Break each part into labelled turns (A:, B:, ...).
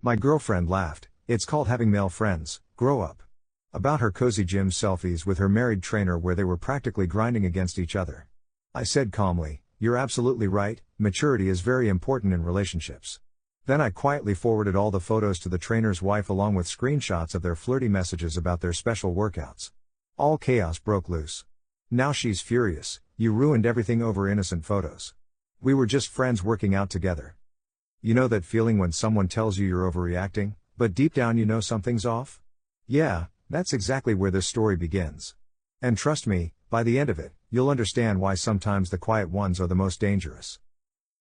A: My girlfriend laughed. It's called having male friends, grow up. About her cozy gym selfies with her married trainer where they were practically grinding against each other. I said calmly, you're absolutely right, maturity is very important in relationships. Then I quietly forwarded all the photos to the trainer's wife along with screenshots of their flirty messages about their special workouts. All chaos broke loose. Now she's furious, you ruined everything over innocent photos. We were just friends working out together. You know that feeling when someone tells you you're overreacting, but deep down you know something's off? Yeah, that's exactly where this story begins. And trust me, by the end of it, you'll understand why sometimes the quiet ones are the most dangerous.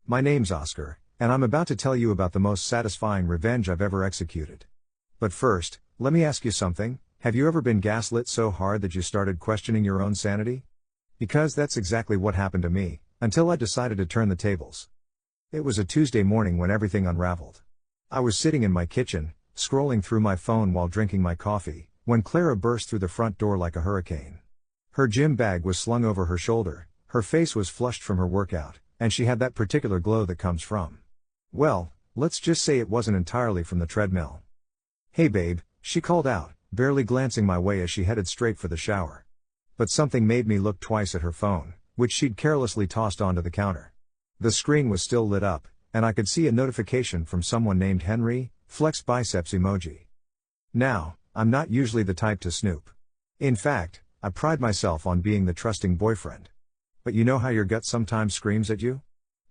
A: My name's Oscar, and I'm about to tell you about the most satisfying revenge I've ever executed. But first, let me ask you something, have you ever been gaslit so hard that you started questioning your own sanity? Because that's exactly what happened to me, until I decided to turn the tables. It was a Tuesday morning when everything unraveled. I was sitting in my kitchen, scrolling through my phone while drinking my coffee, when Clara burst through the front door like a hurricane. Her gym bag was slung over her shoulder, her face was flushed from her workout, and she had that particular glow that comes from. Well, let's just say it wasn't entirely from the treadmill. Hey babe, she called out, barely glancing my way as she headed straight for the shower. But something made me look twice at her phone, which she'd carelessly tossed onto the counter. The screen was still lit up, and I could see a notification from someone named Henry, flex biceps emoji. Now, I'm not usually the type to snoop. In fact, I pride myself on being the trusting boyfriend. But you know how your gut sometimes screams at you?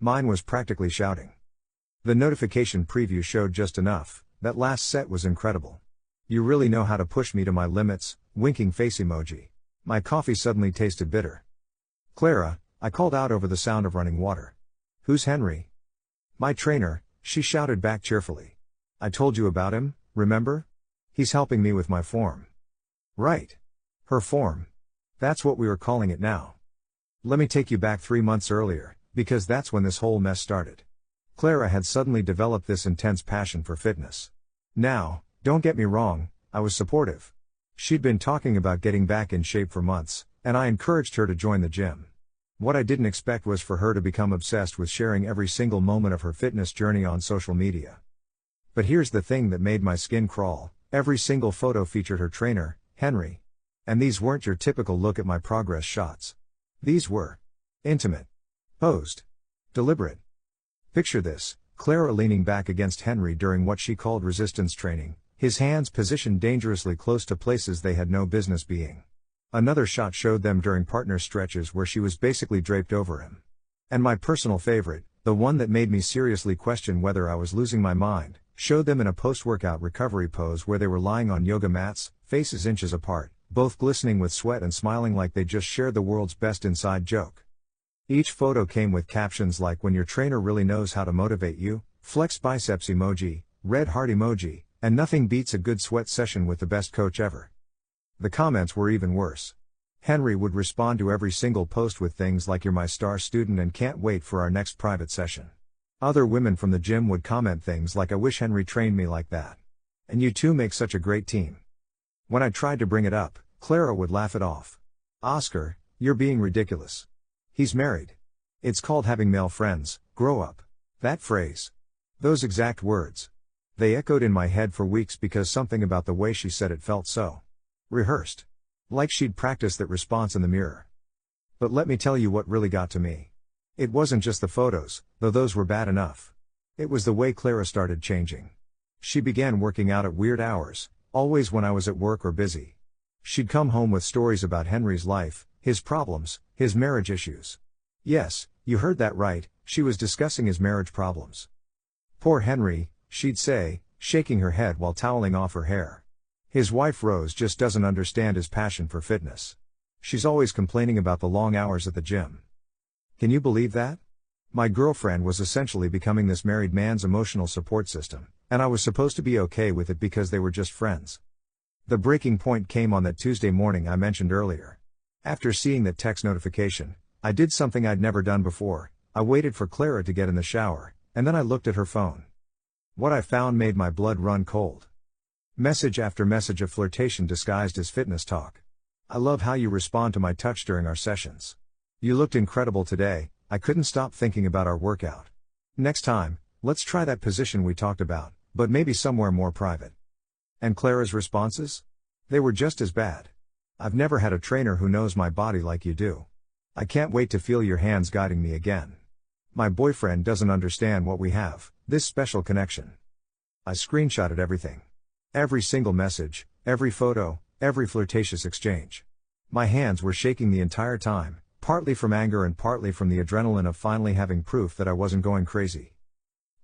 A: Mine was practically shouting. The notification preview showed just enough, that last set was incredible. You really know how to push me to my limits, winking face emoji. My coffee suddenly tasted bitter. Clara, I called out over the sound of running water. Who's Henry? My trainer, she shouted back cheerfully. I told you about him, remember? He's helping me with my form. Right. Her form. That's what we were calling it now. Let me take you back 3 months earlier, because that's when this whole mess started. Clara had suddenly developed this intense passion for fitness. Now, don't get me wrong, I was supportive. She'd been talking about getting back in shape for months, and I encouraged her to join the gym. What I didn't expect was for her to become obsessed with sharing every single moment of her fitness journey on social media. But here's the thing that made my skin crawl, every single photo featured her trainer, Henry. And these weren't your typical look at my progress shots. These were intimate, posed, deliberate. Picture this, Clara leaning back against Henry during what she called resistance training, his hands positioned dangerously close to places they had no business being. Another shot showed them during partner stretches where she was basically draped over him. And my personal favorite, the one that made me seriously question whether I was losing my mind, showed them in a post-workout recovery pose where they were lying on yoga mats, faces inches apart, both glistening with sweat and smiling like they just shared the world's best inside joke. Each photo came with captions like when your trainer really knows how to motivate you, flex biceps emoji, red heart emoji, and nothing beats a good sweat session with the best coach ever. The comments were even worse. Henry would respond to every single post with things like you're my star student and can't wait for our next private session. Other women from the gym would comment things like I wish Henry trained me like that. And you two make such a great team. When I tried to bring it up, Clara would laugh it off. Oscar, you're being ridiculous. He's married. It's called having male friends, grow up. That phrase. Those exact words. They echoed in my head for weeks because something about the way she said it felt so rehearsed. Like she'd practiced that response in the mirror. But let me tell you what really got to me. It wasn't just the photos, though those were bad enough. It was the way Clara started changing. She began working out at weird hours, always when I was at work or busy. She'd come home with stories about Henry's life, his problems, his marriage issues. Yes, you heard that right, she was discussing his marriage problems. Poor Henry, she'd say, shaking her head while toweling off her hair. His wife Rose just doesn't understand his passion for fitness. She's always complaining about the long hours at the gym. Can you believe that? My girlfriend was essentially becoming this married man's emotional support system, and I was supposed to be okay with it because they were just friends. The breaking point came on that Tuesday morning I mentioned earlier. After seeing that text notification, I did something I'd never done before. I waited for Clara to get in the shower, and then I looked at her phone. What I found made my blood run cold. Message after message of flirtation disguised as fitness talk. I love how you respond to my touch during our sessions. You looked incredible today, I couldn't stop thinking about our workout. Next time, let's try that position we talked about, But maybe somewhere more private. And Clara's responses? They were just as bad. I've never had a trainer who knows my body like you do. I can't wait to feel your hands guiding me again. My boyfriend doesn't understand what we have, this special connection. I screenshotted everything. Every single message, every photo, every flirtatious exchange. My hands were shaking the entire time, partly from anger and partly from the adrenaline of finally having proof that I wasn't going crazy.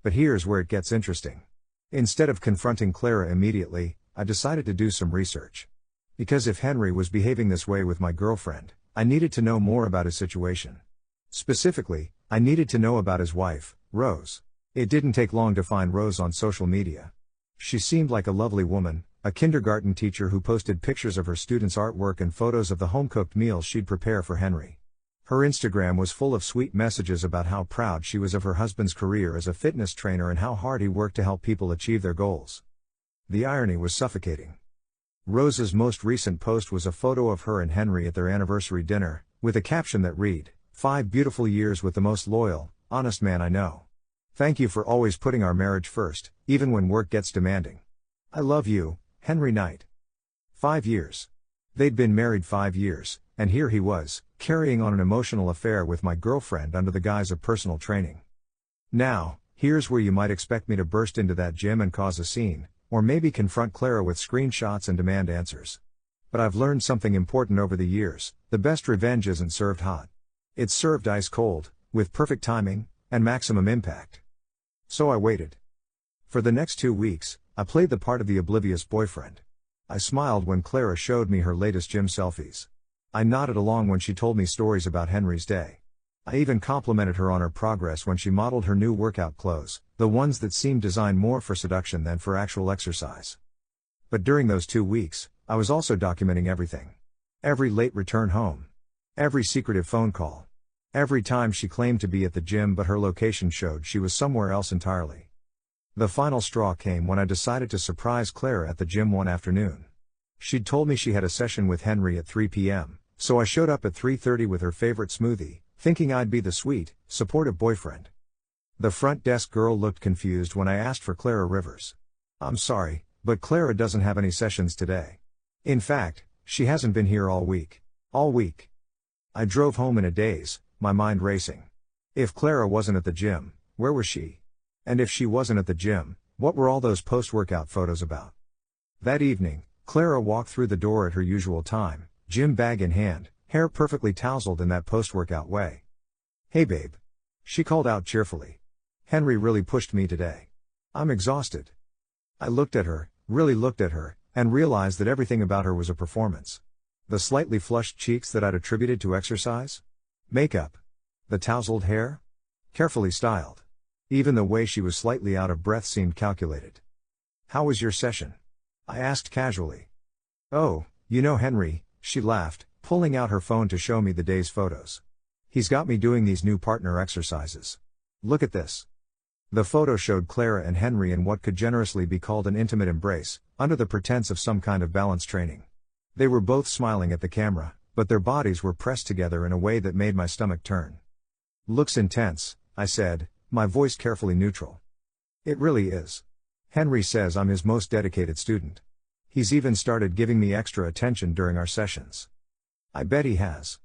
A: But here's where it gets interesting. Instead of confronting Clara immediately, I decided to do some research. Because if Henry was behaving this way with my girlfriend, I needed to know more about his situation. Specifically, I needed to know about his wife, Rose. It didn't take long to find Rose on social media. She seemed like a lovely woman, a kindergarten teacher who posted pictures of her students' artwork and photos of the home-cooked meals she'd prepare for Henry. Her Instagram was full of sweet messages about how proud she was of her husband's career as a fitness trainer and how hard he worked to help people achieve their goals. The irony was suffocating. Rose's most recent post was a photo of her and Henry at their anniversary dinner, with a caption that read, 5 beautiful years with the most loyal, honest man I know. Thank you for always putting our marriage first, even when work gets demanding. I love you, Henry Knight. 5 years. They'd been married 5 years, and here he was, carrying on an emotional affair with my girlfriend under the guise of personal training. Now, here's where you might expect me to burst into that gym and cause a scene, or maybe confront Clara with screenshots and demand answers. But I've learned something important over the years: the best revenge isn't served hot. It's served ice cold, with perfect timing, and maximum impact. So I waited. For the next 2 weeks, I played the part of the oblivious boyfriend. I smiled when Clara showed me her latest gym selfies. I nodded along when she told me stories about Henry's day. I even complimented her on her progress when she modeled her new workout clothes, the ones that seemed designed more for seduction than for actual exercise. But during those 2 weeks, I was also documenting everything. Every late return home. Every secretive phone call. Every time she claimed to be at the gym but her location showed she was somewhere else entirely. The final straw came when I decided to surprise Clara at the gym one afternoon. She'd told me she had a session with Henry at 3 p.m., so I showed up at 3:30 with her favorite smoothie, thinking I'd be the sweet, supportive boyfriend. The front desk girl looked confused when I asked for Clara Rivers. I'm sorry, but Clara doesn't have any sessions today. In fact, she hasn't been here all week. All week. I drove home in a daze, my mind racing. If Clara wasn't at the gym, where was she? And if she wasn't at the gym, what were all those post-workout photos about? That evening, Clara walked through the door at her usual time, gym bag in hand, hair perfectly tousled in that post-workout way. Hey babe. She called out cheerfully. Henry really pushed me today. I'm exhausted. I looked at her, really looked at her, and realized that everything about her was a performance. The slightly flushed cheeks that I'd attributed to exercise? Makeup. The tousled hair? Carefully styled. Even the way she was slightly out of breath seemed calculated. How was your session? I asked casually. Oh, you know Henry, she laughed, pulling out her phone to show me the day's photos. He's got me doing these new partner exercises. Look at this. The photo showed Clara and Henry in what could generously be called an intimate embrace, under the pretense of some kind of balance training. They were both smiling at the camera, but their bodies were pressed together in a way that made my stomach turn. Looks intense, I said, my voice carefully neutral. It really is. Henry says I'm his most dedicated student. He's even started giving me extra attention during our sessions. I bet he has.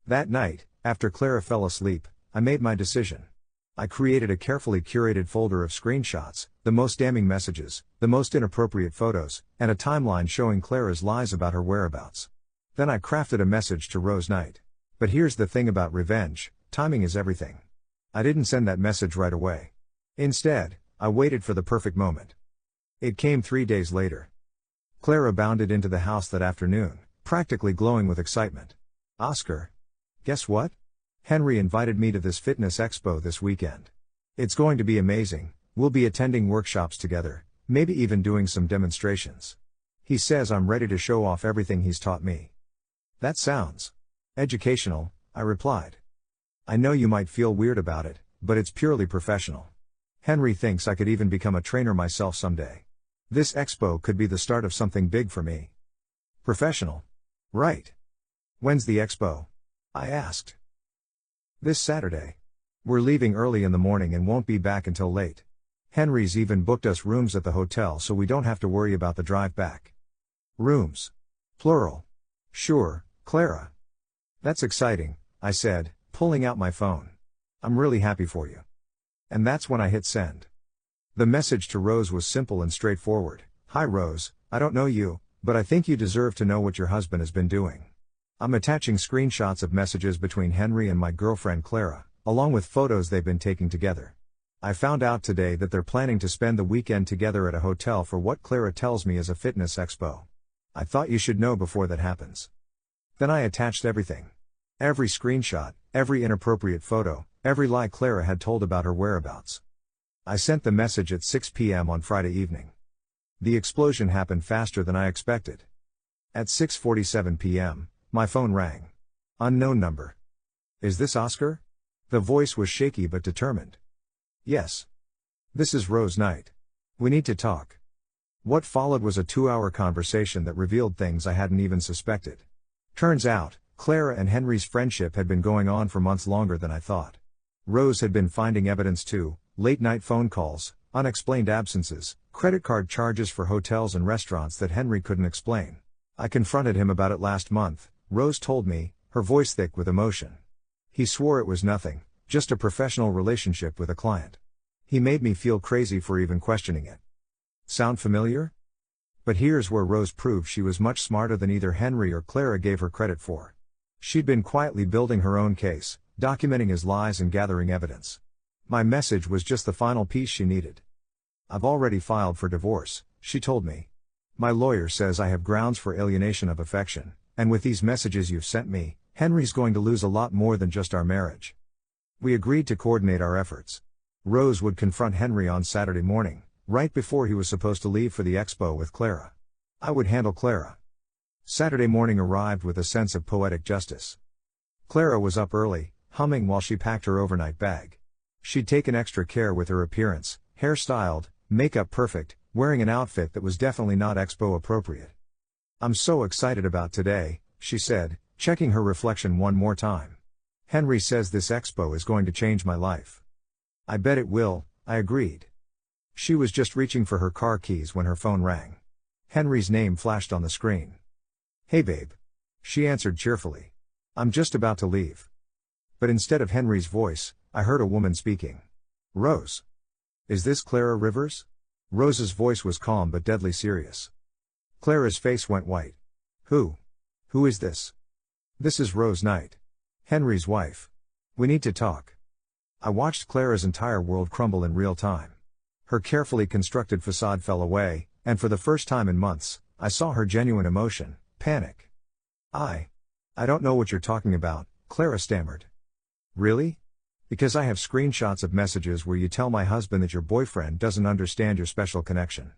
A: That night, after Clara fell asleep, I made my decision. I created a carefully curated folder of screenshots, the most damning messages, the most inappropriate photos, and a timeline showing Clara's lies about her whereabouts. Then I crafted a message to Rose Knight. But here's the thing about revenge: timing is everything. I didn't send that message right away. Instead, I waited for the perfect moment. It came 3 days later. Clara bounded into the house that afternoon, practically glowing with excitement. Oscar. Guess what? Henry invited me to this fitness expo this weekend. It's going to be amazing. We'll be attending workshops together, maybe even doing some demonstrations. He says I'm ready to show off everything he's taught me. That sounds educational, I replied. I know you might feel weird about it, but it's purely professional. Henry thinks I could even become a trainer myself someday. This expo could be the start of something big for me. Professional? Right. When's the expo? I asked. This Saturday. We're leaving early in the morning and won't be back until late. Henry's even booked us rooms at the hotel so we don't have to worry about the drive back. Rooms. Plural. Sure, Clara. That's exciting, I said, pulling out my phone. I'm really happy for you. And that's when I hit send. The message to Rose was simple and straightforward. Hi Rose, I don't know you, but I think you deserve to know what your husband has been doing. I'm attaching screenshots of messages between Henry and my girlfriend Clara, along with photos they've been taking together. I found out today that they're planning to spend the weekend together at a hotel for what Clara tells me is a fitness expo. I thought you should know before that happens. Then I attached everything. Every screenshot, every inappropriate photo, every lie Clara had told about her whereabouts. I sent the message at 6 p.m. on Friday evening. The explosion happened faster than I expected. At 6:47 p.m., my phone rang. Unknown number. Is this Oscar? The voice was shaky but determined. Yes. This is Rose Knight. We need to talk. What followed was a 2-hour conversation that revealed things I hadn't even suspected. Turns out, Clara and Henry's friendship had been going on for months longer than I thought. Rose had been finding evidence too: late-night phone calls, unexplained absences, credit card charges for hotels and restaurants that Henry couldn't explain. I confronted him about it last month, Rose told me, her voice thick with emotion. He swore it was nothing, just a professional relationship with a client. He made me feel crazy for even questioning it. Sound familiar? But here's where Rose proved she was much smarter than either Henry or Clara gave her credit for. She'd been quietly building her own case, documenting his lies and gathering evidence. My message was just the final piece she needed. I've already filed for divorce, she told me. My lawyer says I have grounds for alienation of affection, and with these messages you've sent me, Henry's going to lose a lot more than just our marriage. We agreed to coordinate our efforts. Rose would confront Henry on Saturday morning, right before he was supposed to leave for the expo with Clara. I would handle Clara. Saturday morning arrived with a sense of poetic justice. Clara was up early, humming while she packed her overnight bag. She'd taken extra care with her appearance, hair styled, makeup perfect, wearing an outfit that was definitely not expo appropriate. I'm so excited about today, she said, checking her reflection one more time. Henry says this expo is going to change my life. I bet it will, I agreed. She was just reaching for her car keys when her phone rang. Henry's name flashed on the screen. Hey babe. She answered cheerfully. I'm just about to leave. But instead of Henry's voice, I heard a woman speaking. Rose. Is this Clara Rivers? Rose's voice was calm but deadly serious. Clara's face went white. Who? Who is this? This is Rose Knight. Henry's wife. We need to talk. I watched Clara's entire world crumble in real time. Her carefully constructed facade fell away, and for the first time in months, I saw her genuine emotion, panic. I don't know what you're talking about, Clara stammered. Really? Because I have screenshots of messages where you tell my husband that your boyfriend doesn't understand your special connection.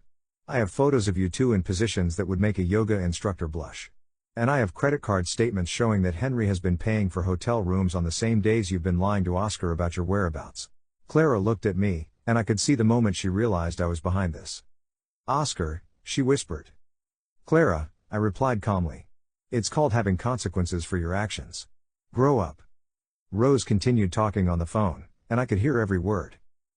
A: I have photos of you two in positions that would make a yoga instructor blush. And I have credit card statements showing that Henry has been paying for hotel rooms on the same days you've been lying to Oscar about your whereabouts. Clara looked at me, and I could see the moment she realized I was behind this. Oscar, she whispered. Clara, I replied calmly. It's called having consequences for your actions. Grow up. Rose continued talking on the phone, and I could hear every word.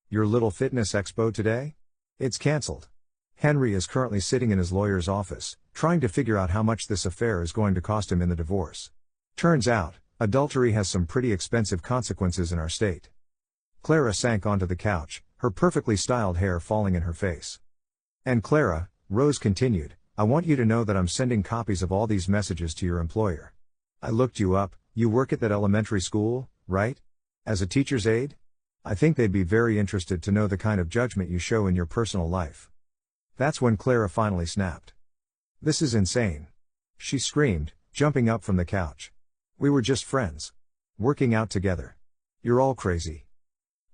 A: Your little fitness expo today? It's cancelled. Henry is currently sitting in his lawyer's office, trying to figure out how much this affair is going to cost him in the divorce. Turns out, adultery has some pretty expensive consequences in our state. Clara sank onto the couch, her perfectly styled hair falling in her face. And Clara, Rose continued, I want you to know that I'm sending copies of all these messages to your employer. I looked you up, you work at that elementary school, right? As a teacher's aide? I think they'd be very interested to know the kind of judgment you show in your personal life. That's when Clara finally snapped. This is insane. She screamed, jumping up from the couch. We were just friends. Working out together. You're all crazy.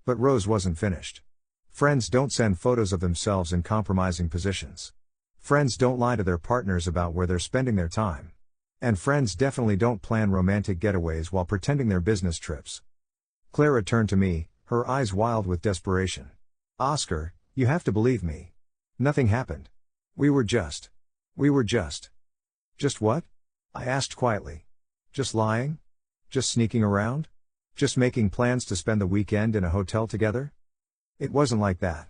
A: But Rose wasn't finished. Friends don't send photos of themselves in compromising positions. Friends don't lie to their partners about where they're spending their time. And friends definitely don't plan romantic getaways while pretending they're business trips. Clara turned to me, her eyes wild with desperation. Oscar, you have to believe me. Nothing happened. We were just. Just what? I asked quietly. Just lying? Just sneaking around? Just making plans to spend the weekend in a hotel together? It wasn't like that.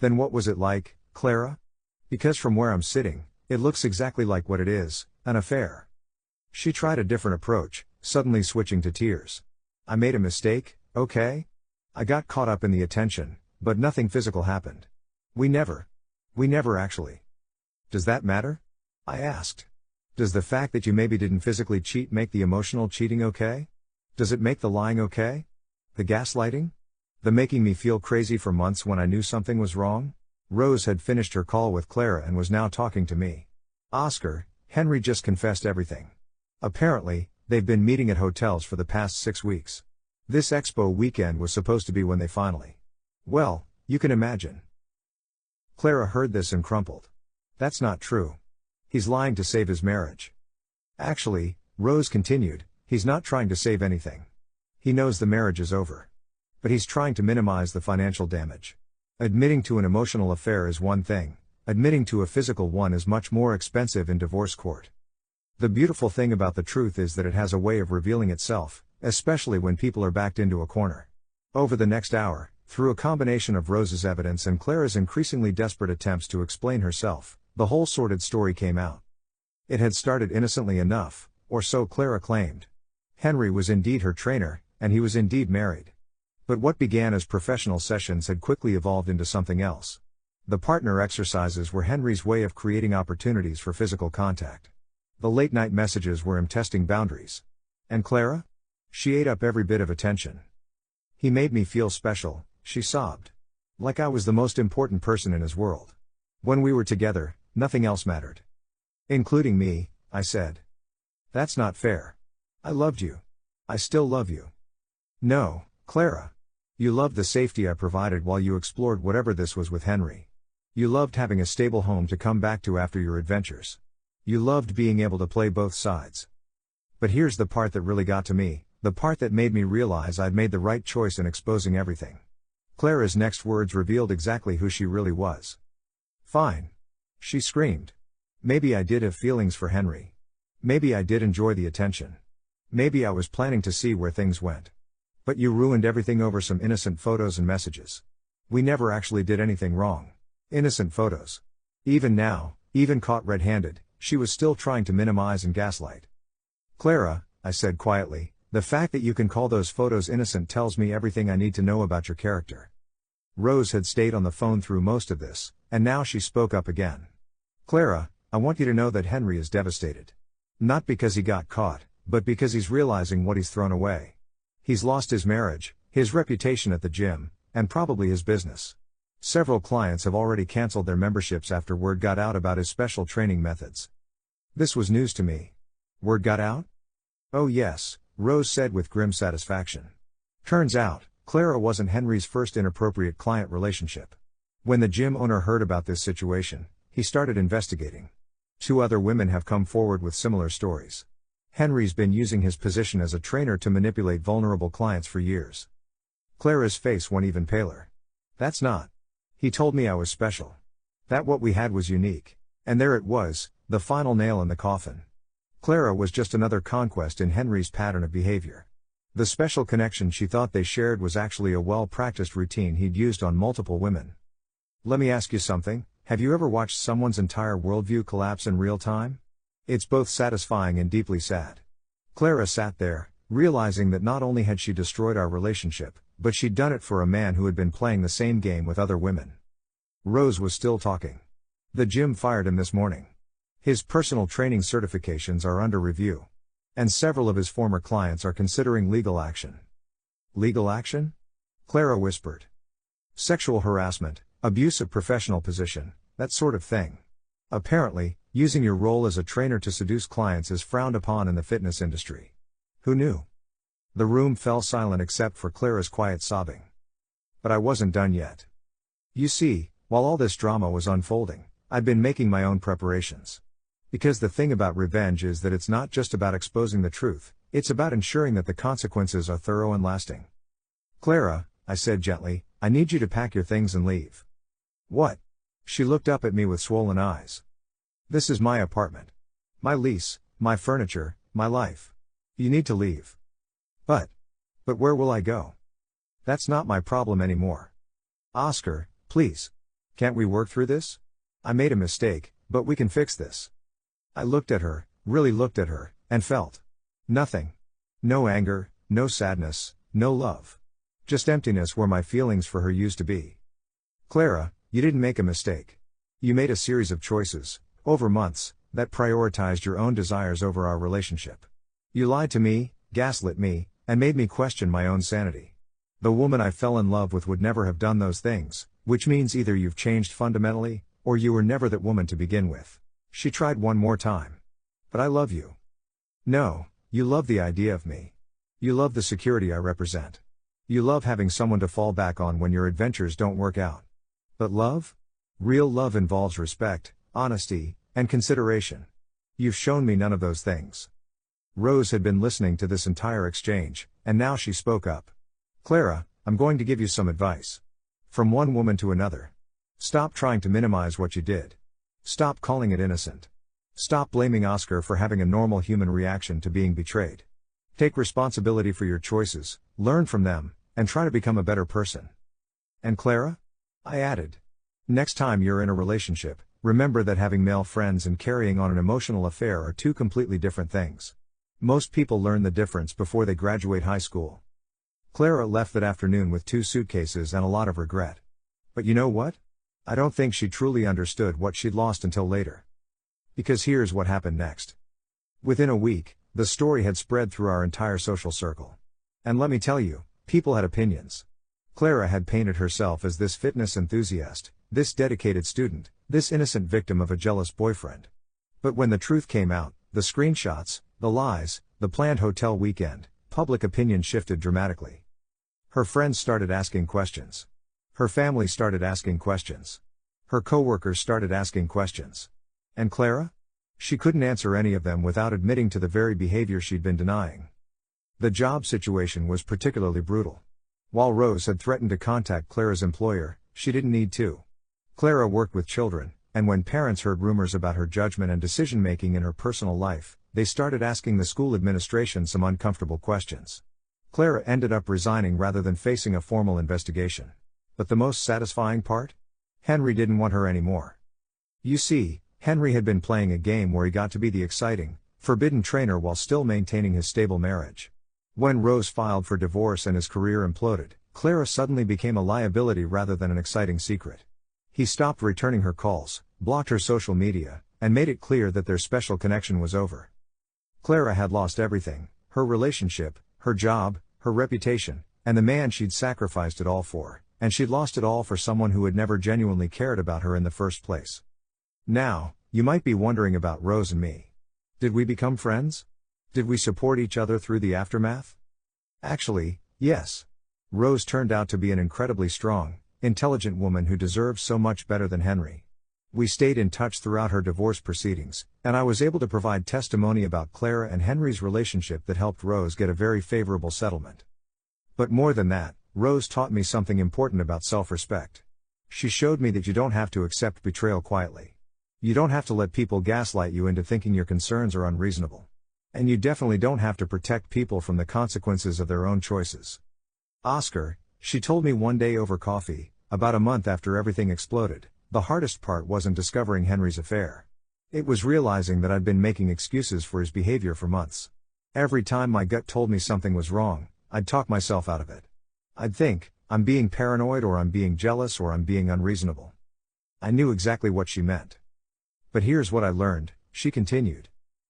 A: Then what was it like, Clara? Because from where I'm sitting, it looks exactly like what it is, an affair. She tried a different approach, suddenly switching to tears. I made a mistake, okay? I got caught up in the attention, but nothing physical happened. We never actually. Does that matter? I asked. Does the fact that you maybe didn't physically cheat make the emotional cheating okay? Does it make the lying okay? The gaslighting? The making me feel crazy for months when I knew something was wrong? Rose had finished her call with Clara and was now talking to me. Oscar, Henry just confessed everything. Apparently, they've been meeting at hotels for the past 6 weeks. This expo weekend was supposed to be when they finally. Well, you can imagine. Clara heard this and crumpled. That's not true. He's lying to save his marriage. Actually, Rose continued, he's not trying to save anything. He knows the marriage is over. But he's trying to minimize the financial damage. Admitting to an emotional affair is one thing, admitting to a physical one is much more expensive in divorce court. The beautiful thing about the truth is that it has a way of revealing itself, especially when people are backed into a corner. Over the next hour, through a combination of Rose's evidence and Clara's increasingly desperate attempts to explain herself, the whole sordid story came out. It had started innocently enough, or so Clara claimed. Henry was indeed her trainer, and he was indeed married. But what began as professional sessions had quickly evolved into something else. The partner exercises were Henry's way of creating opportunities for physical contact. The late-night messages were him testing boundaries. And Clara? She ate up every bit of attention. He made me feel special, she sobbed. Like I was the most important person in his world. When we were together, nothing else mattered. Including me, I said. That's not fair. I loved you. I still love you. No, Clara. You loved the safety I provided while you explored whatever this was with Henry. You loved having a stable home to come back to after your adventures. You loved being able to play both sides. But here's the part that really got to me, the part that made me realize I'd made the right choice in exposing everything. Clara's next words revealed exactly who she really was. Fine. She screamed. Maybe I did have feelings for Henry. Maybe I did enjoy the attention. Maybe I was planning to see where things went. But you ruined everything over some innocent photos and messages. We never actually did anything wrong. Innocent photos. Even now, even caught red-handed, she was still trying to minimize and gaslight. Clara, I said quietly, the fact that you can call those photos innocent tells me everything I need to know about your character. Rose had stayed on the phone through most of this, and now she spoke up again. Clara, I want you to know that Henry is devastated. Not because he got caught, but because he's realizing what he's thrown away. He's lost his marriage, his reputation at the gym, and probably his business. Several clients have already canceled their memberships after word got out about his special training methods. This was news to me. Word got out? Oh yes, Rose said with grim satisfaction. Turns out, Clara wasn't Henry's first inappropriate client relationship. When the gym owner heard about this situation, he started investigating. 2 other women have come forward with similar stories. Henry's been using his position as a trainer to manipulate vulnerable clients for years. Clara's face went even paler. That's not. He told me I was special. That what we had was unique. And there it was, the final nail in the coffin. Clara was just another conquest in Henry's pattern of behavior. The special connection she thought they shared was actually a well-practiced routine he'd used on multiple women. Let me ask you something, have you ever watched someone's entire worldview collapse in real time? It's both satisfying and deeply sad. Clara sat there, realizing that not only had she destroyed our relationship, but she'd done it for a man who had been playing the same game with other women. Rose was still talking. The gym fired him this morning. His personal training certifications are under review. And several of his former clients are considering legal action. Legal action? Clara whispered. Sexual harassment, abuse of professional position, that sort of thing. Apparently, using your role as a trainer to seduce clients is frowned upon in the fitness industry. Who knew? The room fell silent except for Clara's quiet sobbing. But I wasn't done yet. You see, while all this drama was unfolding, I'd been making my own preparations. Because the thing about revenge is that it's not just about exposing the truth, it's about ensuring that the consequences are thorough and lasting. Clara, I said gently, I need you to pack your things and leave. What? She looked up at me with swollen eyes. This is my apartment. My lease, my furniture, my life. You need to leave. But where will I go? That's not my problem anymore. Oscar, please. Can't we work through this? I made a mistake, but we can fix this. I looked at her, really looked at her, and felt nothing. No anger, no sadness, no love. Just emptiness where my feelings for her used to be. Clara, you didn't make a mistake. You made a series of choices, over months, that prioritized your own desires over our relationship. You lied to me, gaslit me, and made me question my own sanity. The woman I fell in love with would never have done those things, which means either you've changed fundamentally, or you were never that woman to begin with. She tried one more time. But I love you. No, you love the idea of me. You love the security I represent. You love having someone to fall back on when your adventures don't work out. But love? Real love involves respect, honesty, and consideration. You've shown me none of those things. Rose had been listening to this entire exchange, and now she spoke up. Clara, I'm going to give you some advice. From one woman to another. Stop trying to minimize what you did. Stop calling it innocent. Stop blaming Oscar for having a normal human reaction to being betrayed. Take responsibility for your choices, learn from them, and try to become a better person. And Clara? I added. Next time you're in a relationship, remember that having male friends and carrying on an emotional affair are two completely different things. Most people learn the difference before they graduate high school. Clara left that afternoon with 2 suitcases and a lot of regret. But you know what? I don't think she truly understood what she'd lost until later. Because here's what happened next. Within a week, the story had spread through our entire social circle. And let me tell you, people had opinions. Clara had painted herself as this fitness enthusiast, this dedicated student, this innocent victim of a jealous boyfriend. But when the truth came out, the screenshots, the lies, the planned hotel weekend, public opinion shifted dramatically. Her friends started asking questions. Her family started asking questions. Her coworkers started asking questions. And Clara? She couldn't answer any of them without admitting to the very behavior she'd been denying. The job situation was particularly brutal. While Rose had threatened to contact Clara's employer, she didn't need to. Clara worked with children, and when parents heard rumors about her judgment and decision-making in her personal life, they started asking the school administration some uncomfortable questions. Clara ended up resigning rather than facing a formal investigation. But the most satisfying part? Henry didn't want her anymore. You see, Henry had been playing a game where he got to be the exciting, forbidden trainer while still maintaining his stable marriage. When Rose filed for divorce and his career imploded, Clara suddenly became a liability rather than an exciting secret. He stopped returning her calls, blocked her social media, and made it clear that their special connection was over. Clara had lost everything, her relationship, her job, her reputation, and the man she'd sacrificed it all for, and she'd lost it all for someone who had never genuinely cared about her in the first place. Now, you might be wondering about Rose and me. Did we become friends? Did we support each other through the aftermath? Actually, yes. Rose turned out to be an incredibly strong, intelligent woman who deserves so much better than Henry. We stayed in touch throughout her divorce proceedings, and I was able to provide testimony about Clara and Henry's relationship that helped Rose get a very favorable settlement. But more than that, Rose taught me something important about self-respect. She showed me that you don't have to accept betrayal quietly. You don't have to let people gaslight you into thinking your concerns are unreasonable. And you definitely don't have to protect people from the consequences of their own choices. Oscar, she told me one day over coffee, about a month after everything exploded, the hardest part wasn't discovering Henry's affair. It was realizing that I'd been making excuses for his behavior for months. Every time my gut told me something was wrong, I'd talk myself out of it. I'd think, I'm being paranoid or I'm being jealous or I'm being unreasonable. I knew exactly what she meant. But here's what I learned, she continued.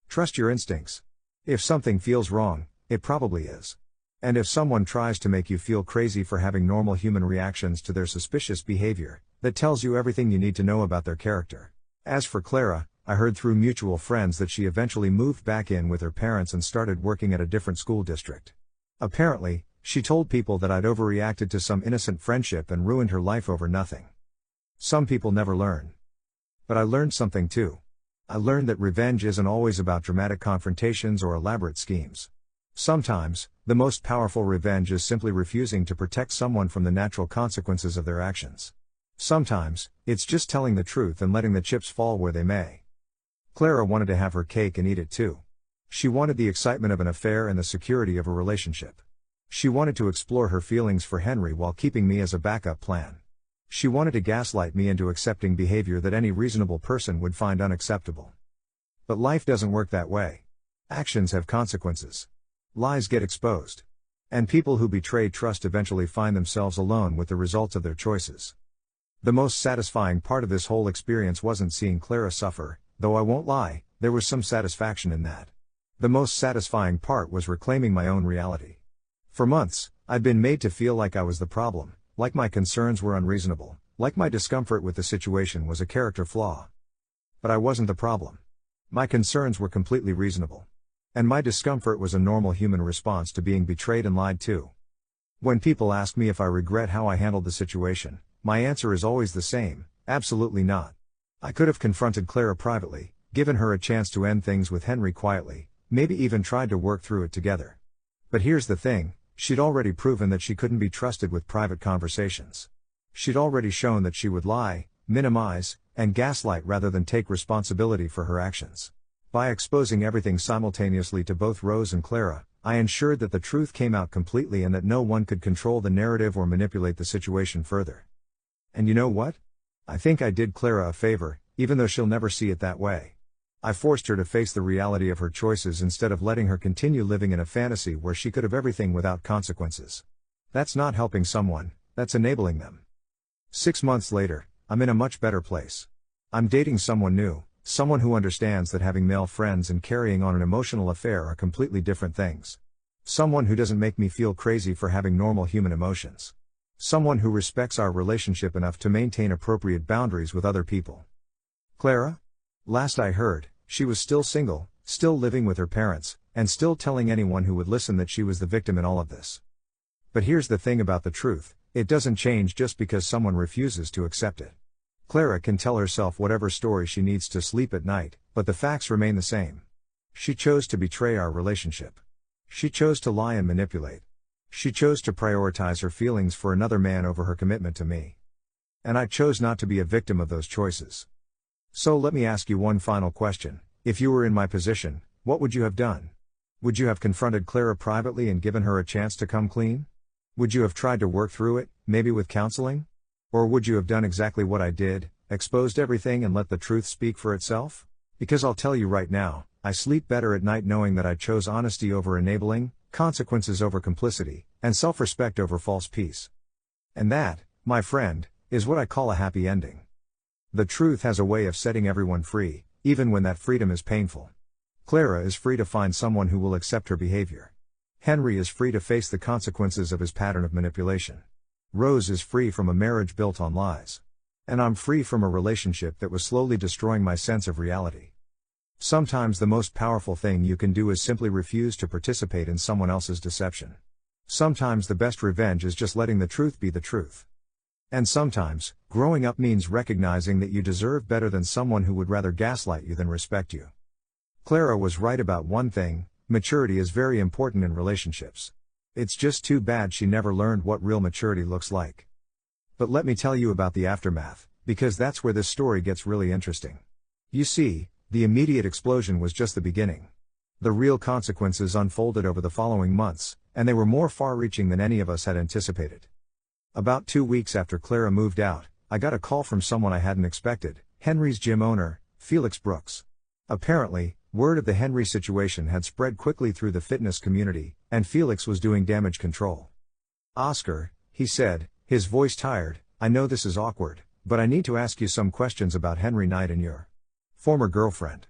A: Trust your instincts. If something feels wrong, it probably is. And if someone tries to make you feel crazy for having normal human reactions to their suspicious behavior, that tells you everything you need to know about their character. As for Clara, I heard through mutual friends that she eventually moved back in with her parents and started working at a different school district. Apparently, she told people that I'd overreacted to some innocent friendship and ruined her life over nothing. Some people never learn. But I learned something too. I learned that revenge isn't always about dramatic confrontations or elaborate schemes. Sometimes, the most powerful revenge is simply refusing to protect someone from the natural consequences of their actions. Sometimes, it's just telling the truth and letting the chips fall where they may. Clara wanted to have her cake and eat it too. She wanted the excitement of an affair and the security of a relationship. She wanted to explore her feelings for Henry while keeping me as a backup plan. She wanted to gaslight me into accepting behavior that any reasonable person would find unacceptable. But life doesn't work that way. Actions have consequences. Lies get exposed. And people who betray trust eventually find themselves alone with the results of their choices. The most satisfying part of this whole experience wasn't seeing Clara suffer, though I won't lie, there was some satisfaction in that. The most satisfying part was reclaiming my own reality. For months, I'd been made to feel like I was the problem, like my concerns were unreasonable, like my discomfort with the situation was a character flaw. But I wasn't the problem. My concerns were completely reasonable. And my discomfort was a normal human response to being betrayed and lied to. When people ask me if I regret how I handled the situation, my answer is always the same: absolutely not. I could have confronted Clara privately, given her a chance to end things with Henry quietly, maybe even tried to work through it together. But here's the thing, she'd already proven that she couldn't be trusted with private conversations. She'd already shown that she would lie, minimize, and gaslight rather than take responsibility for her actions. By exposing everything simultaneously to both Rose and Clara, I ensured that the truth came out completely and that no one could control the narrative or manipulate the situation further. And you know what? I think I did Clara a favor, even though she'll never see it that way. I forced her to face the reality of her choices instead of letting her continue living in a fantasy where she could have everything without consequences. That's not helping someone, that's enabling them. 6 months later, I'm in a much better place. I'm dating someone new, someone who understands that having male friends and carrying on an emotional affair are completely different things. Someone who doesn't make me feel crazy for having normal human emotions. Someone who respects our relationship enough to maintain appropriate boundaries with other people. Clara? Last I heard, she was still single, still living with her parents, and still telling anyone who would listen that she was the victim in all of this. But here's the thing about the truth, it doesn't change just because someone refuses to accept it. Clara can tell herself whatever story she needs to sleep at night, but the facts remain the same. She chose to betray our relationship. She chose to lie and manipulate. She chose to prioritize her feelings for another man over her commitment to me. And I chose not to be a victim of those choices. So let me ask you one final question. If you were in my position, what would you have done? Would you have confronted Clara privately and given her a chance to come clean? Would you have tried to work through it, maybe with counseling? Or would you have done exactly what I did, exposed everything and let the truth speak for itself? Because I'll tell you right now, I sleep better at night knowing that I chose honesty over enabling, consequences over complicity, and self-respect over false peace. And that, my friend, is what I call a happy ending. The truth has a way of setting everyone free, even when that freedom is painful. Clara is free to find someone who will accept her behavior. Henry is free to face the consequences of his pattern of manipulation. Rose is free from a marriage built on lies. And I'm free from a relationship that was slowly destroying my sense of reality. Sometimes the most powerful thing you can do is simply refuse to participate in someone else's deception. Sometimes the best revenge is just letting the truth be the truth. And sometimes, growing up means recognizing that you deserve better than someone who would rather gaslight you than respect you. Clara was right about one thing, maturity is very important in relationships. It's just too bad she never learned what real maturity looks like. But let me tell you about the aftermath, because that's where this story gets really interesting. You see, the immediate explosion was just the beginning. The real consequences unfolded over the following months, and they were more far-reaching than any of us had anticipated. About 2 weeks after Clara moved out, I got a call from someone I hadn't expected, Henry's gym owner, Felix Brooks. Apparently, word of the Henry situation had spread quickly through the fitness community, and Felix was doing damage control. "Oscar," he said, his voice tired, "I know this is awkward, but I need to ask you some questions about Henry Knight and your former girlfriend."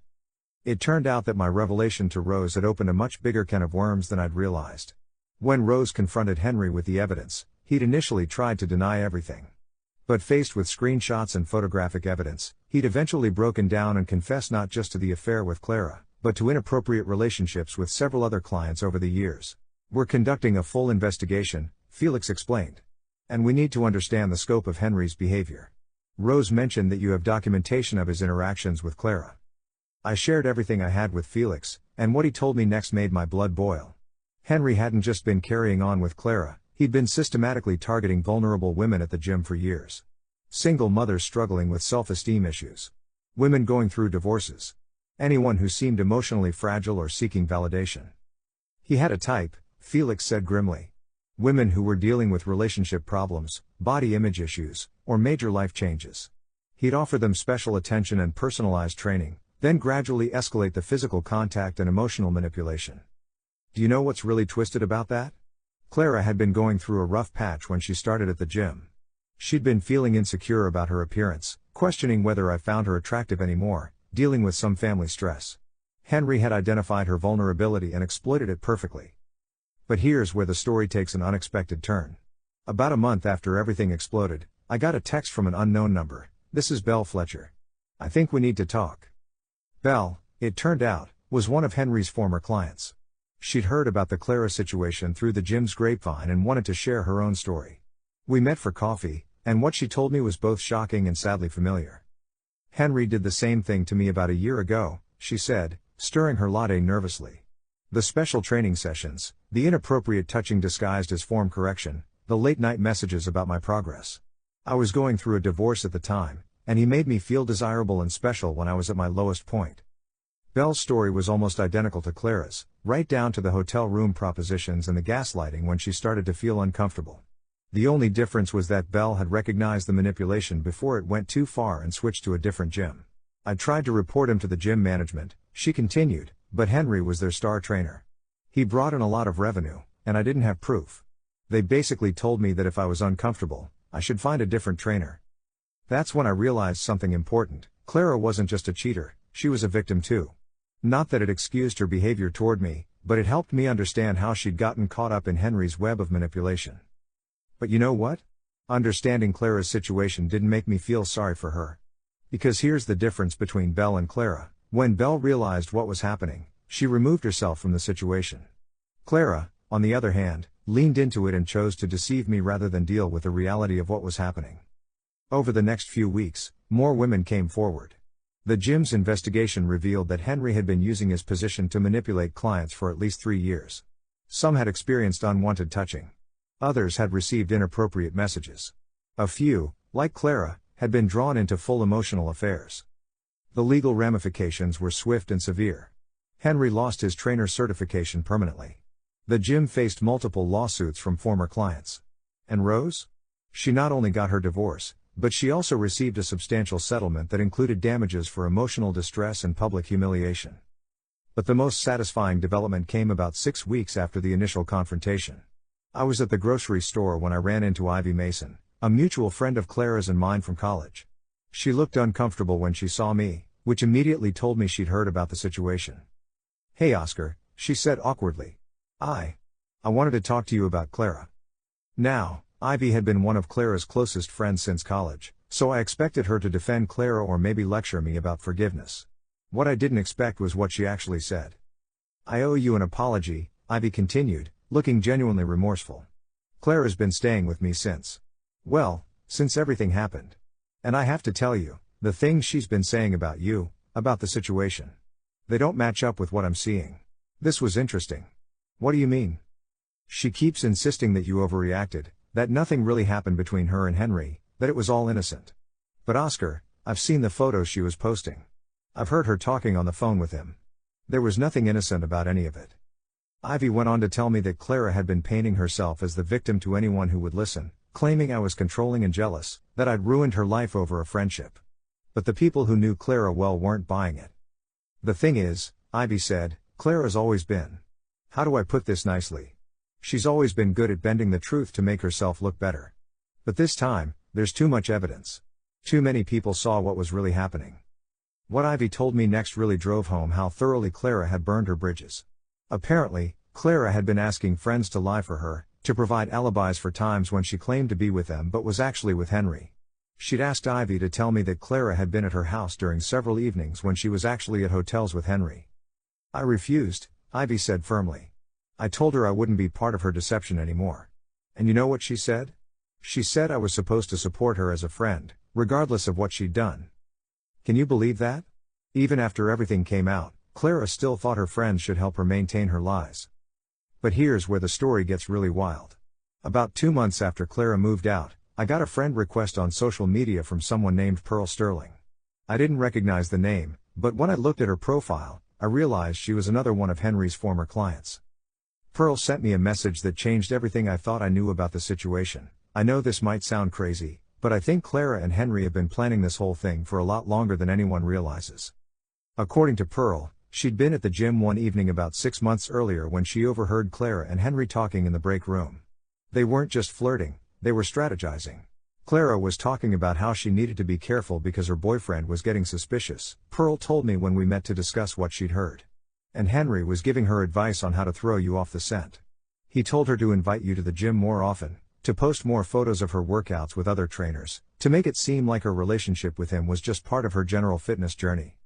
A: It turned out that my revelation to Rose had opened a much bigger can of worms than I'd realized. When Rose confronted Henry with the evidence, he'd initially tried to deny everything. But faced with screenshots and photographic evidence, he'd eventually broken down and confessed not just to the affair with Clara, but to inappropriate relationships with several other clients over the years. "We're conducting a full investigation," Felix explained. "And we need to understand the scope of Henry's behavior. Rose mentioned that you have documentation of his interactions with Clara." I shared everything I had with Felix, and what he told me next made my blood boil. Henry hadn't just been carrying on with Clara, he'd been systematically targeting vulnerable women at the gym for years. Single mothers struggling with self-esteem issues. Women going through divorces. Anyone who seemed emotionally fragile or seeking validation. He had a type, Felix said grimly. Women who were dealing with relationship problems, body image issues, or major life changes. He'd offer them special attention and personalized training, then gradually escalate the physical contact and emotional manipulation. Do you know what's really twisted about that? Clara had been going through a rough patch when she started at the gym. She'd been feeling insecure about her appearance, questioning whether I found her attractive anymore, dealing with some family stress. Henry had identified her vulnerability and exploited it perfectly. But here's where the story takes an unexpected turn. About a month after everything exploded, I got a text from an unknown number. "This is Belle Fletcher. I think we need to talk." Belle, it turned out, was one of Henry's former clients. She'd heard about the Clara situation through the gym's grapevine and wanted to share her own story. We met for coffee, and what she told me was both shocking and sadly familiar. "Henry did the same thing to me about a year ago," she said, stirring her latte nervously. "The special training sessions, the inappropriate touching disguised as form correction, the late-night messages about my progress. I was going through a divorce at the time, and he made me feel desirable and special when I was at my lowest point." Belle's story was almost identical to Clara's, right down to the hotel room propositions and the gaslighting when she started to feel uncomfortable. The only difference was that Belle had recognized the manipulation before it went too far and switched to a different gym. "I tried to report him to the gym management," she continued, "but Henry was their star trainer. He brought in a lot of revenue, and I didn't have proof. They basically told me that if I was uncomfortable, I should find a different trainer." That's when I realized something important. Clara wasn't just a cheater, she was a victim too. Not that it excused her behavior toward me, but it helped me understand how she'd gotten caught up in Henry's web of manipulation. But you know what? Understanding Clara's situation didn't make me feel sorry for her. Because here's the difference between Belle and Clara. When Belle realized what was happening, she removed herself from the situation. Clara, on the other hand, leaned into it and chose to deceive me rather than deal with the reality of what was happening. Over the next few weeks, more women came forward. The gym's investigation revealed that Henry had been using his position to manipulate clients for at least 3 years. Some had experienced unwanted touching. Others had received inappropriate messages. A few, like Clara, had been drawn into full emotional affairs. The legal ramifications were swift and severe. Henry lost his trainer certification permanently. The gym faced multiple lawsuits from former clients. And Rose? She not only got her divorce, but she also received a substantial settlement that included damages for emotional distress and public humiliation. But the most satisfying development came about 6 weeks after the initial confrontation. I was at the grocery store when I ran into Ivy Mason, a mutual friend of Clara's and mine from college. She looked uncomfortable when she saw me, which immediately told me she'd heard about the situation. "Hey Oscar," she said awkwardly. I wanted to talk to you about Clara." Now, Ivy had been one of Clara's closest friends since college, so I expected her to defend Clara or maybe lecture me about forgiveness. What I didn't expect was what she actually said. "I owe you an apology," Ivy continued, looking genuinely remorseful. "Clara's been staying with me since everything happened. And I have to tell you, the things she's been saying about you, about the situation, they don't match up with what I'm seeing. This was interesting." "What do you mean?" "She keeps insisting that you overreacted, that nothing really happened between her and Henry, that it was all innocent. But Oscar, I've seen the photos she was posting. I've heard her talking on the phone with him. There was nothing innocent about any of it." Ivy went on to tell me that Clara had been painting herself as the victim to anyone who would listen, claiming I was controlling and jealous, that I'd ruined her life over a friendship. But the people who knew Clara well weren't buying it. "The thing is," Ivy said, "Clara's always been. How do I put this nicely? She's always been good at bending the truth to make herself look better. But this time, there's too much evidence. Too many people saw what was really happening." What Ivy told me next really drove home how thoroughly Clara had burned her bridges. Apparently, Clara had been asking friends to lie for her, to provide alibis for times when she claimed to be with them but was actually with Henry. She'd asked Ivy to tell me that Clara had been at her house during several evenings when she was actually at hotels with Henry. "I refused," Ivy said firmly. "I told her I wouldn't be part of her deception anymore. And you know what she said? She said I was supposed to support her as a friend, regardless of what she'd done." Can you believe that? Even after everything came out, Clara still thought her friends should help her maintain her lies. But here's where the story gets really wild. About 2 months after Clara moved out, I got a friend request on social media from someone named Pearl Sterling. I didn't recognize the name, but when I looked at her profile, I realized she was another one of Henry's former clients. Pearl sent me a message that changed everything I thought I knew about the situation. "I know this might sound crazy, But I think Clara and Henry have been planning this whole thing for a lot longer than anyone realizes. According to Pearl, she'd been at the gym one evening about 6 months earlier when she overheard Clara and Henry talking in the break room. They weren't just flirting, they were strategizing. Clara was talking about how she needed to be careful because her boyfriend was getting suspicious, Pearl told me when we met to discuss what she'd heard. And Henry was giving her advice on how to throw you off the scent. He told her to invite you to the gym more often, to post more photos of her workouts with other trainers, to make it seem like her relationship with him was just part of her general fitness journey.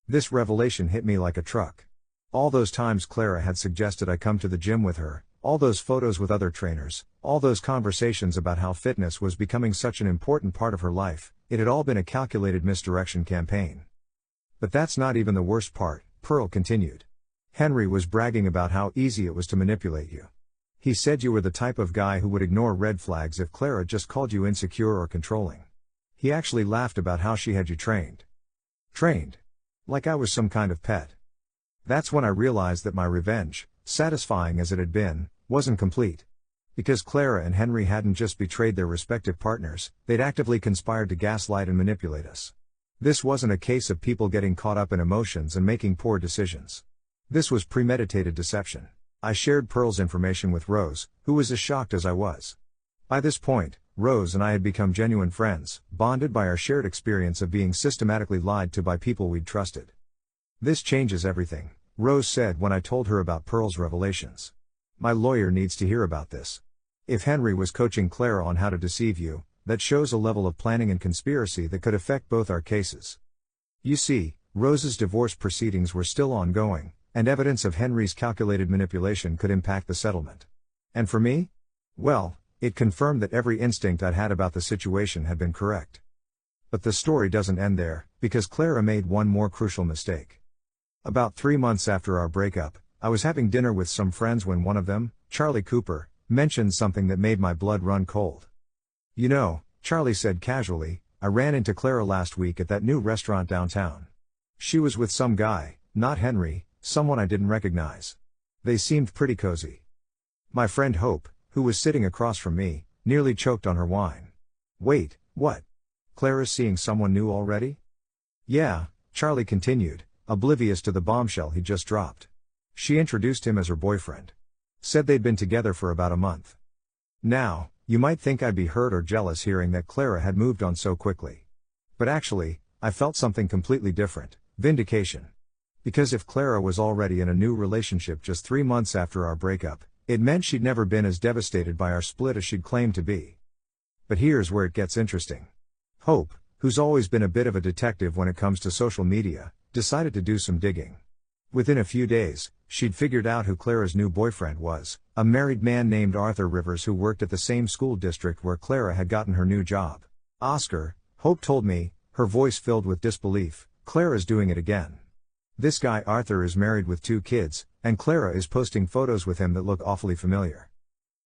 A: This revelation hit me like a truck. All those times Clara had suggested I come to the gym with her, all those photos with other trainers, all those conversations about how fitness was becoming such an important part of her life, it had all been a calculated misdirection campaign. But that's not even the worst part, Pearl continued. Henry was bragging about how easy it was to manipulate you. He said you were the type of guy who would ignore red flags if Clara just called you insecure or controlling. He actually laughed about how she had you trained. Trained? Like I was some kind of pet. That's when I realized that my revenge, satisfying as it had been, wasn't complete. Because Clara and Henry hadn't just betrayed their respective partners, they'd actively conspired to gaslight and manipulate us. This wasn't a case of people getting caught up in emotions and making poor decisions. This was premeditated deception. I shared Pearl's information with Rose, who was as shocked as I was. By this point, Rose and I had become genuine friends, bonded by our shared experience of being systematically lied to by people we'd trusted. This changes everything, Rose said when I told her about Pearl's revelations. My lawyer needs to hear about this. If Henry was coaching Clara on how to deceive you, that shows a level of planning and conspiracy that could affect both our cases. You see, Rose's divorce proceedings were still ongoing, and evidence of Henry's calculated manipulation could impact the settlement. And for me? Well, it confirmed that every instinct I'd had about the situation had been correct. But the story doesn't end there, because Clara made one more crucial mistake. About 3 months after our breakup, I was having dinner with some friends when one of them, Charlie Cooper, mentioned something that made my blood run cold. You know, Charlie said casually, I ran into Clara last week at that new restaurant downtown. She was with some guy, not Henry, someone I didn't recognize. They seemed pretty cozy. My friend Hope, who was sitting across from me, nearly choked on her wine. Wait, what? Clara's seeing someone new already? Yeah, Charlie continued, oblivious to the bombshell he just dropped. She introduced him as her boyfriend. Said they'd been together for about a month. Now, you might think I'd be hurt or jealous hearing that Clara had moved on so quickly. But actually, I felt something completely different, vindication. Because if Clara was already in a new relationship just 3 months after our breakup, it meant she'd never been as devastated by our split as she'd claimed to be. But here's where it gets interesting. Hope, who's always been a bit of a detective when it comes to social media, decided to do some digging. Within a few days, she'd figured out who Clara's new boyfriend was, a married man named Arthur Rivers who worked at the same school district where Clara had gotten her new job. Oscar, Hope told me, her voice filled with disbelief, Clara's doing it again. This guy Arthur is married with 2 kids, and Clara is posting photos with him that look awfully familiar.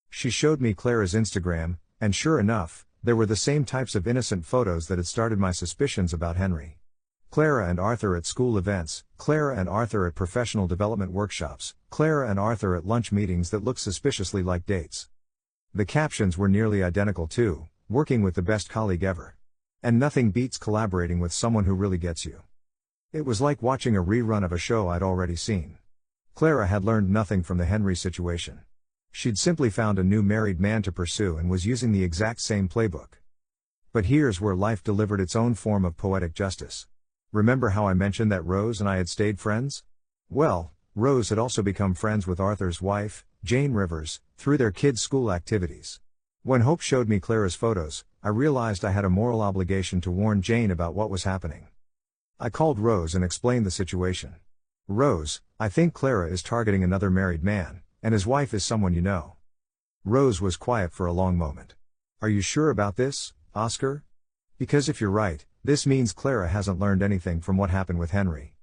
A: She showed me Clara's Instagram, and sure enough, there were the same types of innocent photos that had started my suspicions about Henry. Clara and Arthur at school events, Clara and Arthur at professional development workshops, Clara and Arthur at lunch meetings that looked suspiciously like dates. The captions were nearly identical too, working with the best colleague ever. And nothing beats collaborating with someone who really gets you. It was like watching a rerun of a show I'd already seen. Clara had learned nothing from the Henry situation. She'd simply found a new married man to pursue and was using the exact same playbook. But here's where life delivered its own form of poetic justice. Remember how I mentioned that Rose and I had stayed friends? Well, Rose had also become friends with Arthur's wife, Jane Rivers, through their kids' school activities. When Hope showed me Clara's photos, I realized I had a moral obligation to warn Jane about what was happening. I called Rose and explained the situation. Rose, I think Clara is targeting another married man, and his wife is someone you know. Rose was quiet for a long moment. Are you sure about this, Oscar? Because if you're right, this means Clara hasn't learned anything from what happened with Henry.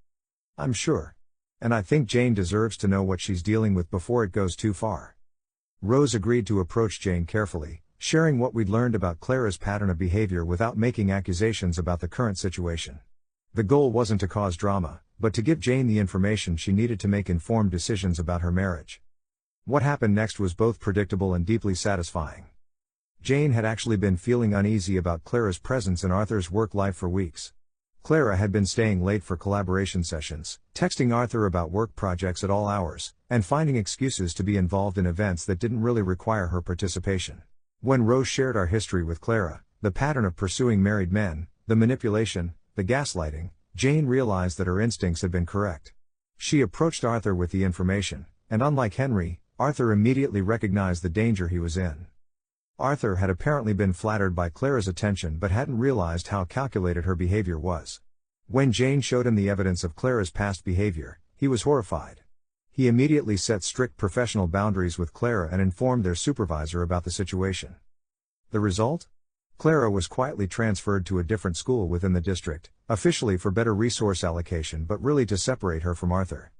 A: I'm sure. And I think Jane deserves to know what she's dealing with before it goes too far. Rose agreed to approach Jane carefully, sharing what we'd learned about Clara's pattern of behavior without making accusations about the current situation. The goal wasn't to cause drama, but to give Jane the information she needed to make informed decisions about her marriage. What happened next was both predictable and deeply satisfying. Jane had actually been feeling uneasy about Clara's presence in Arthur's work life for weeks. Clara had been staying late for collaboration sessions, texting Arthur about work projects at all hours, and finding excuses to be involved in events that didn't really require her participation. When Rose shared our history with Clara, the pattern of pursuing married men, the manipulation, the gaslighting, Jane realized that her instincts had been correct. She approached Arthur with the information, and unlike Henry, Arthur immediately recognized the danger he was in. Arthur had apparently been flattered by Clara's attention but hadn't realized how calculated her behavior was. When Jane showed him the evidence of Clara's past behavior, he was horrified. He immediately set strict professional boundaries with Clara and informed their supervisor about the situation. The result? Clara was quietly transferred to a different school within the district, officially for better resource allocation but really to separate her from Arthur.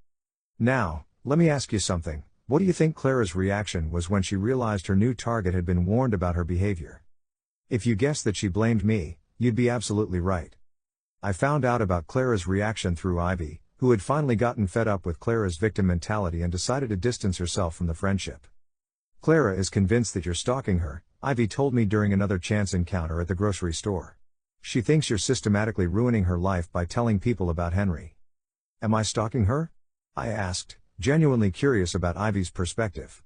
A: Now, let me ask you something. What do you think Clara's reaction was when she realized her new target had been warned about her behavior? If you guessed that she blamed me, you'd be absolutely right. I found out about Clara's reaction through Ivy, who had finally gotten fed up with Clara's victim mentality and decided to distance herself from the friendship. Clara is convinced that you're stalking her, Ivy told me during another chance encounter at the grocery store. She thinks you're systematically ruining her life by telling people about Henry. Am I stalking her? I asked, genuinely curious about Ivy's perspective.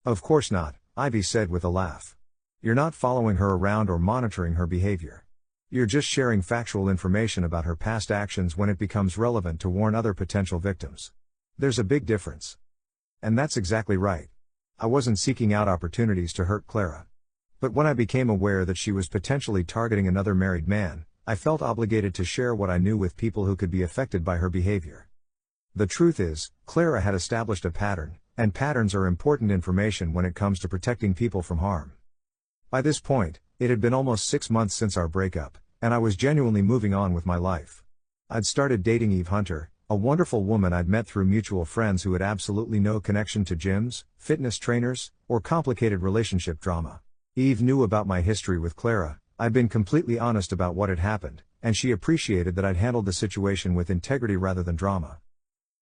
A: Of course not, Ivy said with a laugh. You're not following her around or monitoring her behavior. You're just sharing factual information about her past actions when it becomes relevant to warn other potential victims. There's a big difference. And that's exactly right. I wasn't seeking out opportunities to hurt Clara. But when I became aware that she was potentially targeting another married man, I felt obligated to share what I knew with people who could be affected by her behavior. The truth is, Clara had established a pattern, and patterns are important information when it comes to protecting people from harm. By this point, it had been almost 6 months since our breakup, and I was genuinely moving on with my life. I'd started dating Eve Hunter, a wonderful woman I'd met through mutual friends who had absolutely no connection to gyms, fitness trainers, or complicated relationship drama. Eve knew about my history with Clara. I'd been completely honest about what had happened, and she appreciated that I'd handled the situation with integrity rather than drama.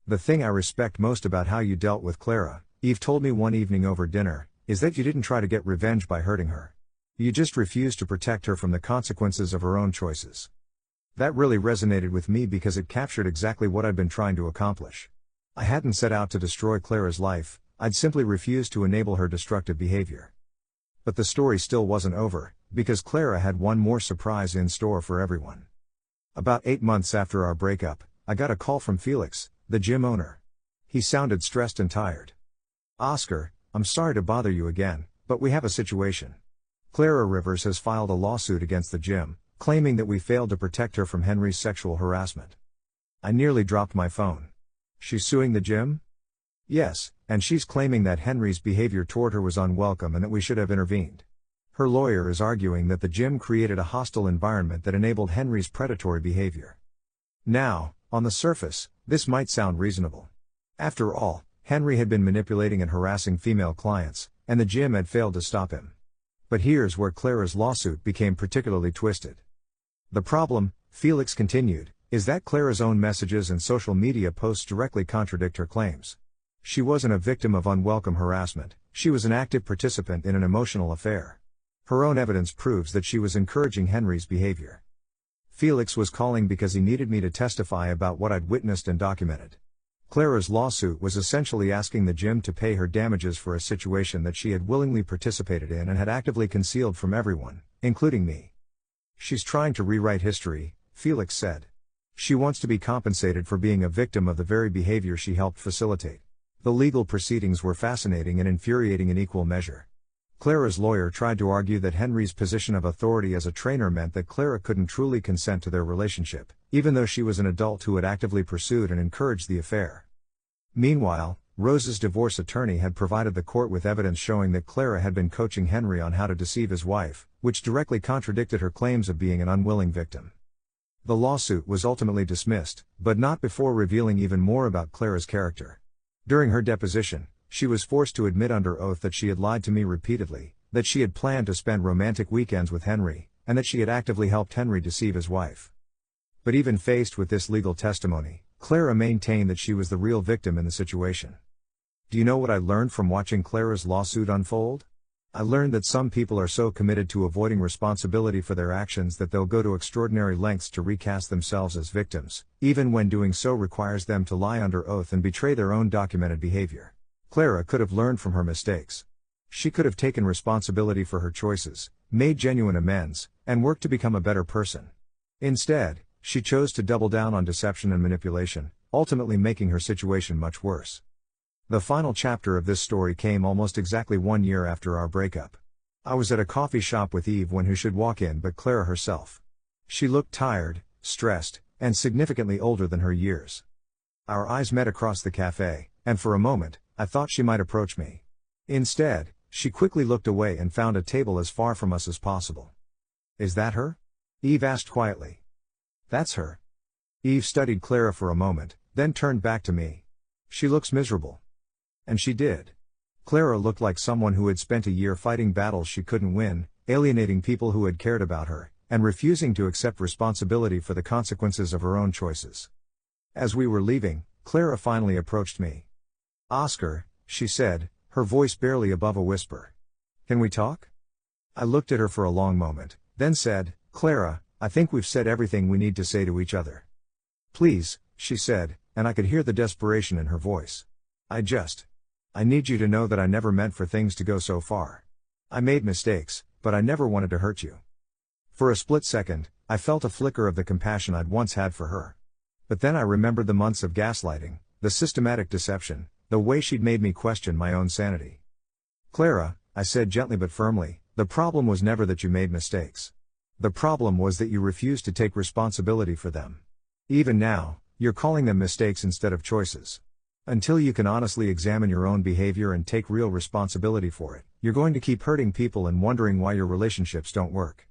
A: The thing I respect most about how you dealt with Clara, Eve told me one evening over dinner, is that you didn't try to get revenge by hurting her. You just refused to protect her from the consequences of her own choices. That really resonated with me because it captured exactly what I'd been trying to accomplish. I hadn't set out to destroy Clara's life, I'd simply refused to enable her destructive behavior. But the story still wasn't over, because Clara had one more surprise in store for everyone. About 8 months after our breakup, I got a call from Felix, the gym owner. He sounded stressed and tired. Oscar, I'm sorry to bother you again, but we have a situation. Clara Rivers has filed a lawsuit against the gym, claiming that we failed to protect her from Henry's sexual harassment. I nearly dropped my phone. She's suing the gym? Yes, and she's claiming that Henry's behavior toward her was unwelcome and that we should have intervened. Her lawyer is arguing that the gym created a hostile environment that enabled Henry's predatory behavior. Now, on the surface, this might sound reasonable. After all, Henry had been manipulating and harassing female clients, and the gym had failed to stop him. But here's where Clara's lawsuit became particularly twisted. The problem, Felix continued, is that Clara's own messages and social media posts directly contradict her claims. She wasn't a victim of unwelcome harassment, she was an active participant in an emotional affair. Her own evidence proves that she was encouraging Henry's behavior. Felix was calling because he needed me to testify about what I'd witnessed and documented. Clara's lawsuit was essentially asking the gym to pay her damages for a situation that she had willingly participated in and had actively concealed from everyone, including me. She's trying to rewrite history, Felix said. She wants to be compensated for being a victim of the very behavior she helped facilitate. The legal proceedings were fascinating and infuriating in equal measure. Clara's lawyer tried to argue that Henry's position of authority as a trainer meant that Clara couldn't truly consent to their relationship, even though she was an adult who had actively pursued and encouraged the affair. Meanwhile, Rose's divorce attorney had provided the court with evidence showing that Clara had been coaching Henry on how to deceive his wife, which directly contradicted her claims of being an unwilling victim. The lawsuit was ultimately dismissed, but not before revealing even more about Clara's character. During her deposition, she was forced to admit under oath that she had lied to me repeatedly, that she had planned to spend romantic weekends with Henry, and that she had actively helped Henry deceive his wife. But even faced with this legal testimony, Clara maintained that she was the real victim in the situation. Do you know what I learned from watching Clara's lawsuit unfold? I learned that some people are so committed to avoiding responsibility for their actions that they'll go to extraordinary lengths to recast themselves as victims, even when doing so requires them to lie under oath and betray their own documented behavior. Clara could have learned from her mistakes. She could have taken responsibility for her choices, made genuine amends, and worked to become a better person. Instead, she chose to double down on deception and manipulation, ultimately making her situation much worse. The final chapter of this story came almost exactly 1 year after our breakup. I was at a coffee shop with Eve when who should walk in but Clara herself. She looked tired, stressed, and significantly older than her years. Our eyes met across the cafe, and for a moment, I thought she might approach me. Instead, she quickly looked away and found a table as far from us as possible. "Is that her?" Eve asked quietly. "That's her." Eve studied Clara for a moment, then turned back to me. "She looks miserable." And she did. Clara looked like someone who had spent a year fighting battles she couldn't win, alienating people who had cared about her, and refusing to accept responsibility for the consequences of her own choices. As we were leaving, Clara finally approached me. "Oscar," she said, her voice barely above a whisper. "Can we talk?" I looked at her for a long moment, then said, "Clara, I think we've said everything we need to say to each other." "Please," she said, and I could hear the desperation in her voice. I need you to know that I never meant for things to go so far. I made mistakes, but I never wanted to hurt you." For a split second, I felt a flicker of the compassion I'd once had for her. But then I remembered the months of gaslighting, the systematic deception, the way she'd made me question my own sanity. "Clara," I said gently but firmly, "the problem was never that you made mistakes. The problem was that you refused to take responsibility for them. Even now, you're calling them mistakes instead of choices. Until you can honestly examine your own behavior and take real responsibility for it, you're going to keep hurting people and wondering why your relationships don't work."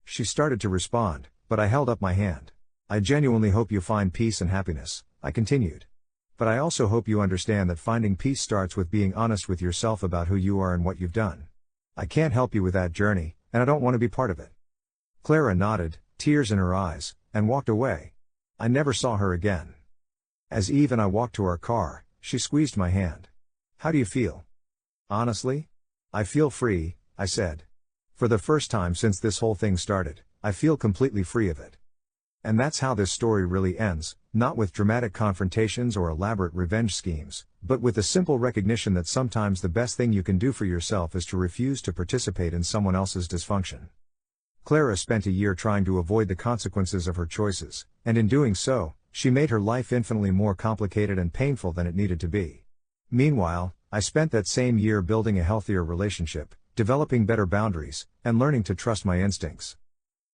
A: She started to respond, but I held up my hand. "I genuinely hope you find peace and happiness," I continued. "But I also hope you understand that finding peace starts with being honest with yourself about who you are and what you've done. I can't help you with that journey, and I don't want to be part of it." Clara nodded, tears in her eyes, and walked away. I never saw her again. As Eve and I walked to our car, she squeezed my hand. "How do you feel?" "Honestly? I feel free," I said. "For the first time since this whole thing started, I feel completely free of it." And that's how this story really ends, not with dramatic confrontations or elaborate revenge schemes, but with the simple recognition that sometimes the best thing you can do for yourself is to refuse to participate in someone else's dysfunction. Clara spent a year trying to avoid the consequences of her choices, and in doing so, she made her life infinitely more complicated and painful than it needed to be. Meanwhile, I spent that same year building a healthier relationship, developing better boundaries, and learning to trust my instincts.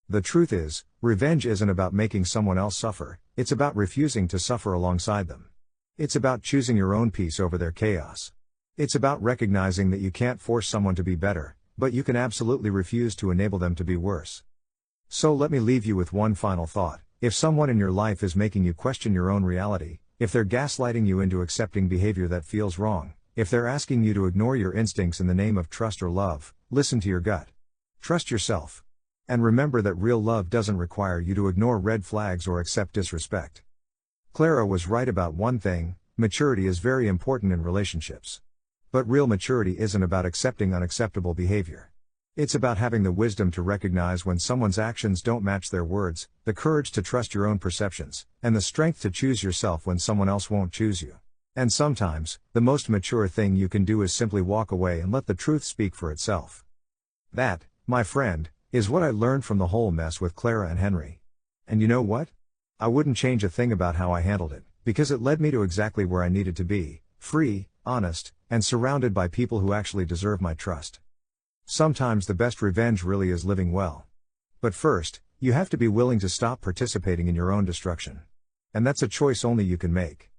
A: The truth is, revenge isn't about making someone else suffer, it's about refusing to suffer alongside them. It's about choosing your own peace over their chaos. It's about recognizing that you can't force someone to be better, but you can absolutely refuse to enable them to be worse. So let me leave you with one final thought. If someone in your life is making you question your own reality, if they're gaslighting you into accepting behavior that feels wrong, if they're asking you to ignore your instincts in the name of trust or love, listen to your gut. Trust yourself. And remember that real love doesn't require you to ignore red flags or accept disrespect. Clara was right about one thing: maturity is very important in relationships. But real maturity isn't about accepting unacceptable behavior. It's about having the wisdom to recognize when someone's actions don't match their words, the courage to trust your own perceptions, and the strength to choose yourself when someone else won't choose you. And sometimes, the most mature thing you can do is simply walk away and let the truth speak for itself. That, my friend, is what I learned from the whole mess with Clara and Henry. And you know what? I wouldn't change a thing about how I handled it, because it led me to exactly where I needed to be: free, honest, and surrounded by people who actually deserve my trust. Sometimes the best revenge really is living well. But first, you have to be willing to stop participating in your own destruction. And that's a choice only you can make.